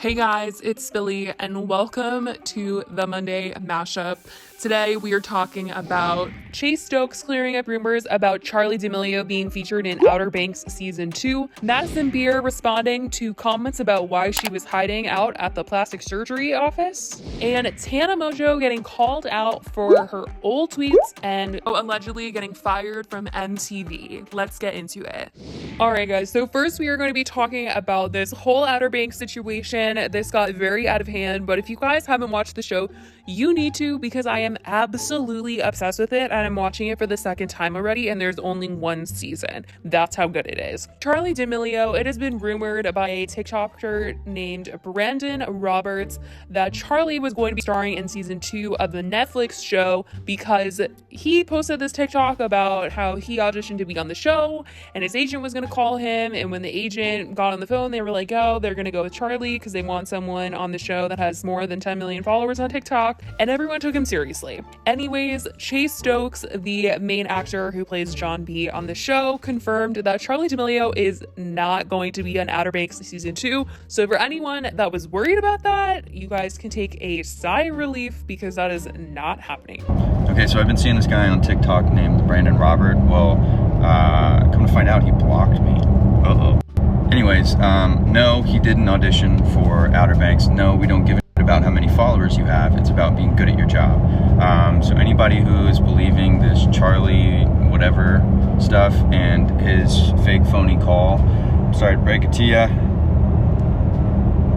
Hey guys, it's Billy and welcome to the Monday Mashup. Today we are talking about Chase Stokes clearing up rumors about Charli D'Amelio being featured in Outer Banks Season 2, Madison Beer responding to comments about why she was hiding out at the plastic surgery office, and Tana Mongeau getting called out for her old tweets and allegedly getting fired from MTV. Let's get into it. Alright guys, so first we are going to be talking about this whole Outer Banks situation. This got very out of hand, but if you guys haven't watched the show, you need to, because I am absolutely obsessed with it and I'm watching it for the second time already, and there's only one season. That's how good it is. Charli D'Amelio, it has been rumored by a TikToker named Brandon Roberts that Charli was going to be starring in season 2 of the Netflix show because he posted this TikTok about how he auditioned to be on the show and his agent was going to call him, and when the agent got on the phone, they were like, oh, they're going to go with Charli because they want someone on the show that has more than 10 million followers on TikTok, and everyone took him seriously. Anyways, Chase Stokes, the main actor who plays John B on the show, confirmed that Charli D'Amelio is not going to be on Outer Banks season 2. So for anyone that was worried about that, you guys can take a sigh of relief because that is not happening. Okay, so I've been seeing this guy on TikTok named Brandon Robert. Well, come to find out, he blocked me. Uh-oh. Anyways, no, he didn't audition for Outer Banks. No, we don't give a shit about how many followers you have. It's about being good at your job. So anybody who is believing this Charli whatever stuff and his fake phony call, I'm sorry to break it to ya,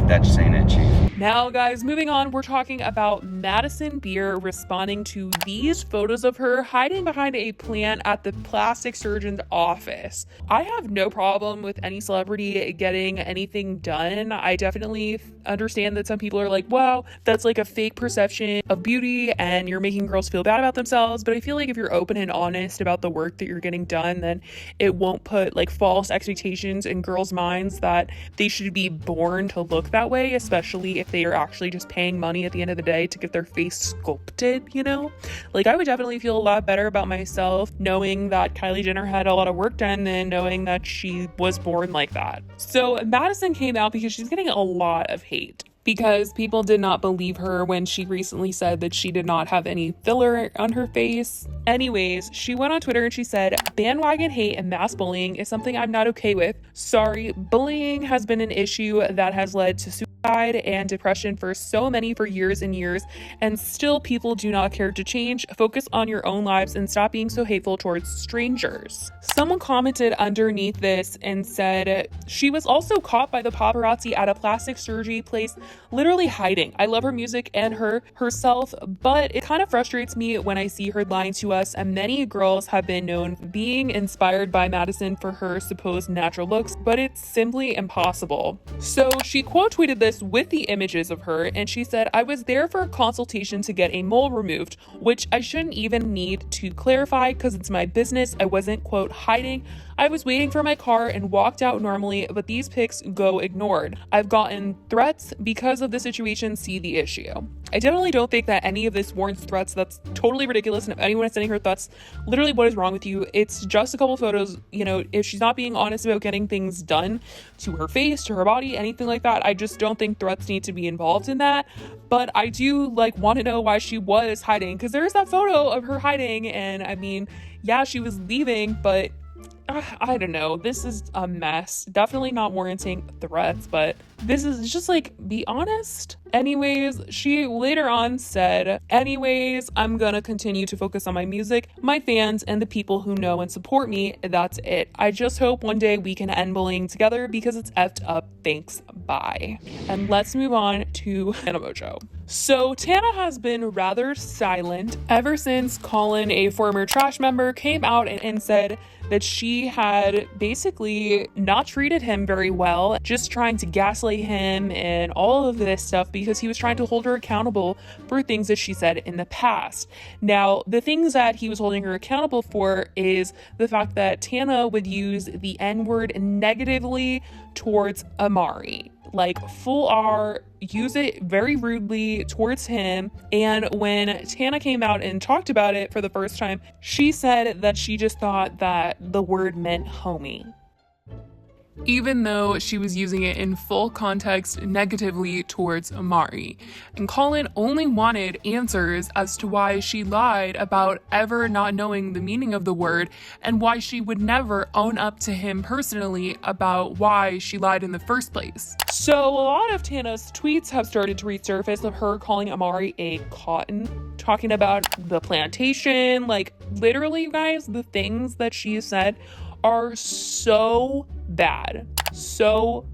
that just ain't it, chief. Now, guys, moving on, we're talking about Madison Beer responding to these photos of her hiding behind a plant at the plastic surgeon's office. I have no problem with any celebrity getting anything done. I definitely understand that some people are like, wow, that's like a fake perception of beauty and you're making girls feel bad about themselves. But I feel like if you're open and honest about the work that you're getting done, then it won't put like false expectations in girls' minds that they should be born to look that way, especially if they are actually just paying money at the end of the day to get their face sculpted, you know? Like, I would definitely feel a lot better about myself knowing that Kylie Jenner had a lot of work done than knowing that she was born like that. So Madison came out because she's getting a lot of hate because people did not believe her when she recently said that she did not have any filler on her face. Anyways, she went on Twitter and she said, bandwagon hate and mass bullying is something I'm not okay with. Sorry, bullying has been an issue that has led to suicide and depression for so many for years and years, and still people do not care to change. Focus on your own lives and stop being so hateful towards strangers. Someone commented underneath this and said she was also caught by the paparazzi at a plastic surgery place, literally hiding. I love her music and herself, but it kind of frustrates me when I see her lying to us, and many girls have been known being inspired by Madison for her supposed natural looks, but it's simply impossible. So she quote tweeted this with the images of her, and she said, I was there for a consultation to get a mole removed, which I shouldn't even need to clarify because it's my business. I wasn't quote hiding. I was waiting for my car and walked out normally, but these pics go ignored. I've gotten threats because of the situation. See the issue. I definitely don't think that any of this warrants threats. That's totally ridiculous. And if anyone is sending her threats, literally what is wrong with you? It's just a couple photos. You know, if she's not being honest about getting things done to her face, to her body, anything like that, I just don't think threats need to be involved in that. But I do want to know why she was hiding, because there's that photo of her hiding, and I mean, yeah, she was leaving, but I don't know. This is a mess. Definitely not warranting threats, but this is just be honest. Anyways, she later on said, anyways, I'm gonna continue to focus on my music, my fans, and the people who know and support me. That's it. I just hope one day we can end bullying together because it's effed up. Thanks. Bye. And let's move on to Tana Mongeau. So Tana has been rather silent ever since Colin, a former trash member, came out and said that she had basically not treated him very well, just trying to gaslight him and all of this stuff because he was trying to hold her accountable for things that she said in the past. Now, the things that he was holding her accountable for is the fact that Tana would use the N-word negatively towards Amari. Full R, use it very rudely towards him. And when Tana came out and talked about it for the first time, she said that she just thought that the word meant homie. even though she was using it in full context negatively towards Amari. And Colin only wanted answers as to why she lied about ever not knowing the meaning of the word and why she would never own up to him personally about why she lied in the first place. So a lot of Tana's tweets have started to resurface of her calling Amari a cotton, talking about the plantation. Like, literally, you guys, the things that she said are so bad. So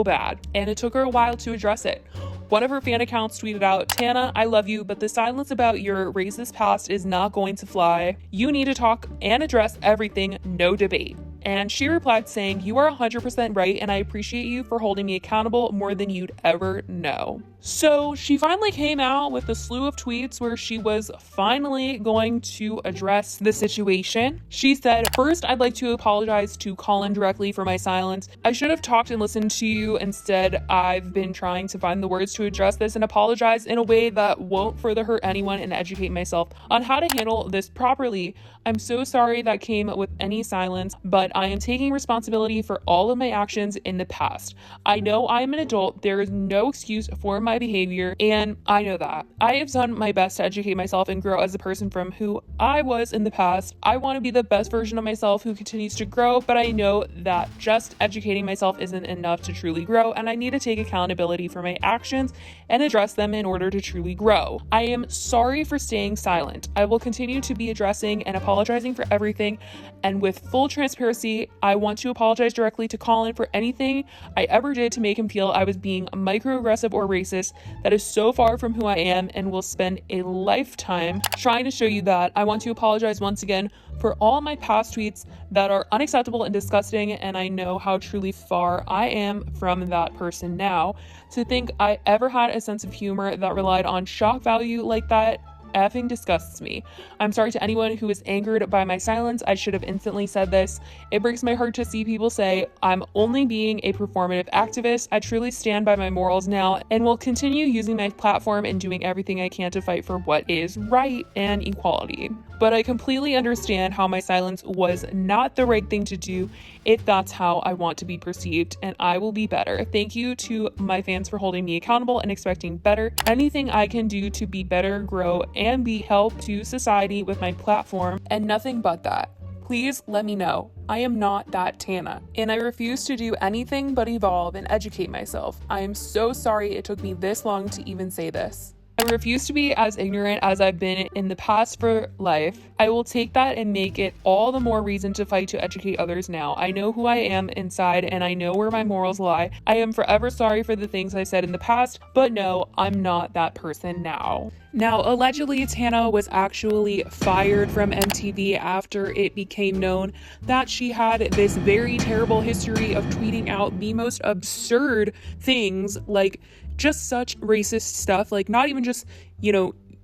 bad. And it took her a while to address it. One of her fan accounts tweeted out, "Tana, I love you, but the silence about your racist past is not going to fly. You need to talk and address everything, no debate." And she replied saying, "You are 100% right, and I appreciate you for holding me accountable more than you'd ever know." So she finally came out with a slew of tweets where she was finally going to address the situation. She said, "First, I'd like to apologize to Colin directly for my silence. I should have talked and listened to you. Instead, I've been trying to find the words to address this and apologize in a way that won't further hurt anyone and educate myself on how to handle this properly. I'm so sorry that came with any silence, but I am taking responsibility for all of my actions in the past. I know I am an adult. There is no excuse for my behavior, and I know that. I have done my best to educate myself and grow as a person from who I was in the past. I want to be the best version of myself who continues to grow, but I know that just educating myself isn't enough to truly grow, and I need to take accountability for my actions and address them in order to truly grow. I am sorry for staying silent. I will continue to be addressing and apologizing for everything, and with full transparency, I want to apologize directly to Colin for anything I ever did to make him feel I was being microaggressive or racist. That is so far from who I am and will spend a lifetime trying to show you that. I want to apologize once again for all my past tweets that are unacceptable and disgusting, and I know how truly far I am from that person now. To think I ever had a sense of humor that relied on shock value like that effing disgusts me. I'm sorry to anyone who is angered by my silence. I should have instantly said this. It breaks my heart to see people say I'm only being a performative activist. I truly stand by my morals now and will continue using my platform and doing everything I can to fight for what is right and equality. But I completely understand how my silence was not the right thing to do if that's how I want to be perceived, and I will be better. Thank you to my fans for holding me accountable and expecting better. Anything I can do to be better, grow, and be help to society with my platform, and nothing but that. Please let me know. I am not that Tana, and I refuse to do anything but evolve and educate myself. I am so sorry it took me this long to even say this. I refuse to be as ignorant as I've been in the past for life. I will take that and make it all the more reason to fight to educate others now. I know who I am inside and I know where my morals lie. I am forever sorry for the things I said in the past, but no, I'm not that person now." Now, allegedly, Tana was actually fired from MTV after it became known that she had this very terrible history of tweeting out the most absurd things, like just such racist stuff, like not even just,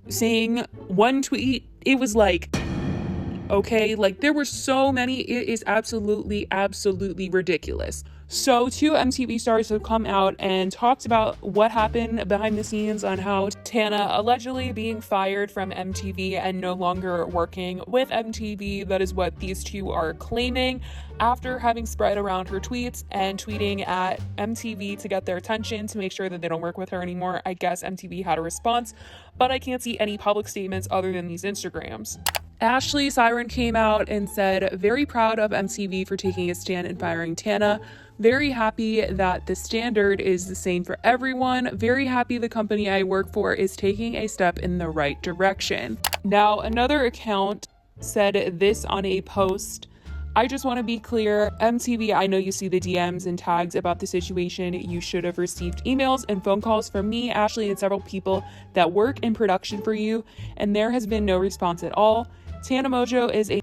saying one tweet. It was like, okay, like there were so many. It is absolutely ridiculous. So 2 MTV stars have come out and talked about what happened behind the scenes on how Tana allegedly being fired from MTV and no longer working with MTV. That is what these 2 are claiming after having spread around her tweets and tweeting at MTV to get their attention to make sure that they don't work with her anymore. I guess MTV had a response, but I can't see any public statements other than these Instagrams. Ashley Siren came out and said, "Very proud of MTV for taking a stand and firing Tana. Very happy that the standard is the same for everyone. Very happy the company I work for is taking a step in the right direction." Now, another account said this on a post: "I just want to be clear, MTV, I know you see the DMs and tags about the situation. You should have received emails and phone calls from me, Ashley, and several people that work in production for you, and there has been no response at all. Tana Mongeau is a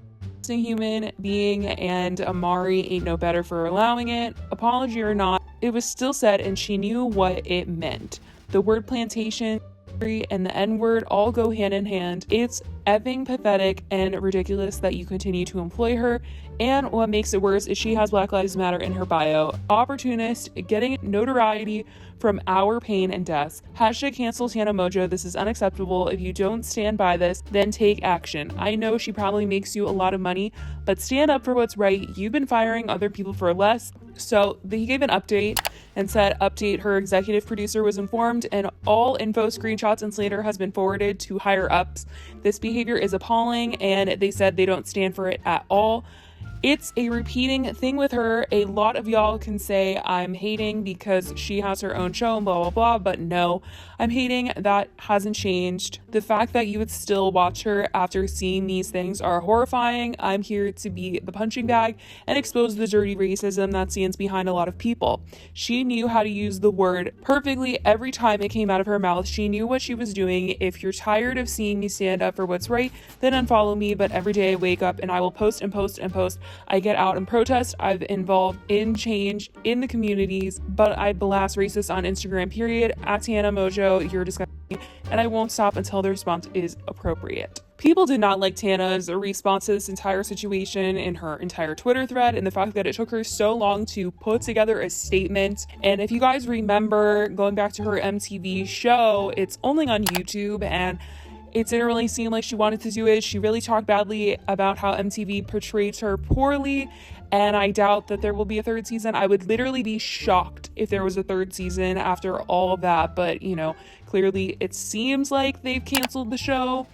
human being, and Amari ain't no better for allowing it. Apology or not, it was still said, and she knew what it meant. The word plantation and the N-word all go hand in hand. It's effing pathetic and ridiculous that you continue to employ her, and what makes it worse is she has Black Lives Matter in her bio. Opportunist, getting notoriety from our pain and deaths. Hashtag cancel Tana Mongeau. This is unacceptable. If you don't stand by this, then take action. I know she probably makes you a lot of money, but stand up for what's right. You've been firing other people for less, So he gave an update and said, update, her executive producer was informed and all info, screenshots, and slander has been forwarded to higher ups. This behavior is appalling and they said they don't stand for it at all. It's a repeating thing with her. A lot of y'all can say I'm hating because she has her own show and blah, blah, blah, but no, I'm hating. That hasn't changed. The fact that you would still watch her after seeing these things are horrifying. I'm here to be the punching bag and expose the dirty racism that stands behind a lot of people. She knew how to use the word perfectly every time it came out of her mouth. She knew what she was doing. If you're tired of seeing me stand up for what's right, then unfollow me. But every day I wake up and I will post and post and post. I get out and protest. I've involved in change in the communities, but I blast racists on Instagram, period. At Tana Mongeau, you're disgusting, and I won't stop until the response is appropriate. People did not like Tana's response to this entire situation in her entire Twitter thread, and the fact that it took her so long to put together a statement. And if you guys remember going back to her MTV show, it's only on YouTube, and it didn't really seem like she wanted to do it. She really talked badly about how MTV portrayed her poorly, and I doubt that there will be a third season. I would literally be shocked if there was a third season after all of that, but you know, clearly it seems like they've canceled the show.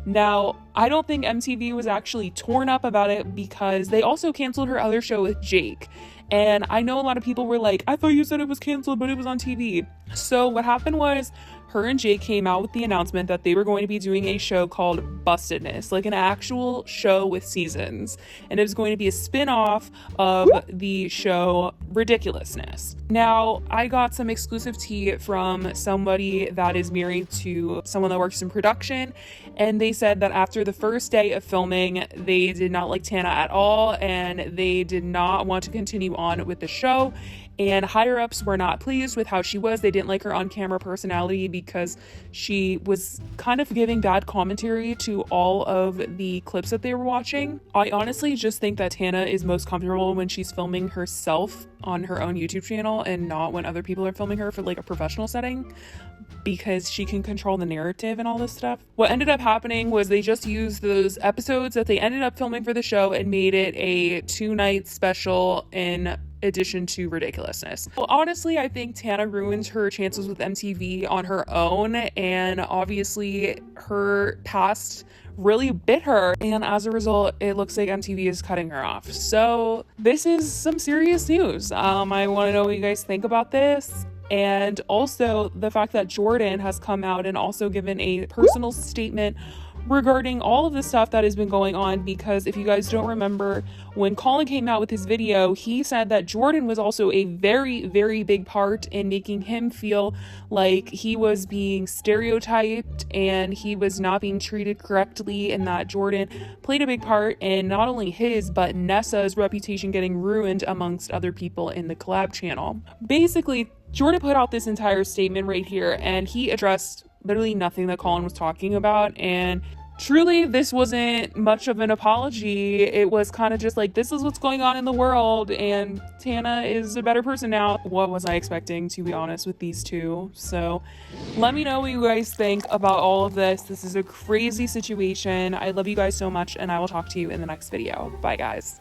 Now, I don't think MTV was actually torn up about it because they also canceled her other show with Jake. And I know a lot of people were like, I thought you said it was canceled, but it was on TV. So what happened was her and Jake came out with the announcement that they were going to be doing a show called Bustedness, like an actual show with seasons. And it was going to be a spin-off of the show Ridiculousness. Now, I got some exclusive tea from somebody that is married to someone that works in production, and they said that after the first day of filming, they did not like Tana at all, and they did not want to continue on with the show. And higher ups were not pleased with how she was. They didn't like her on-camera personality because she was kind of giving bad commentary to all of the clips that they were watching. I honestly just think that Tana is most comfortable when she's filming herself on her own YouTube channel and not when other people are filming her for like a professional setting, because she can control the narrative and all this stuff. What ended up happening was they just used those episodes that they ended up filming for the show and made it a 2-night special in addition to Ridiculousness. Well, honestly, I think Tana ruined her chances with MTV on her own, and obviously her past really bit her, and as a result, it looks like MTV is cutting her off. So this is some serious news. I want to know what you guys think about this. And also the fact that Jordan has come out and also given a personal statement regarding all of the stuff that has been going on, because if you guys don't remember, when Colin came out with his video, he said that Jordan was also a very, very big part in making him feel like he was being stereotyped and he was not being treated correctly, and that Jordan played a big part in not only his but Nessa's reputation getting ruined amongst other people in the collab channel. Basically, Jordan put out this entire statement right here, and he addressed literally nothing that Colin was talking about, and truly this wasn't much of an apology. It was kind of just like, this is what's going on in the world, and Tana is a better person now. What was I expecting, to be honest, with these two? So let me know what you guys think about all of this. This is a crazy situation. I love you guys so much, and I will talk to you in the next video. Bye, guys.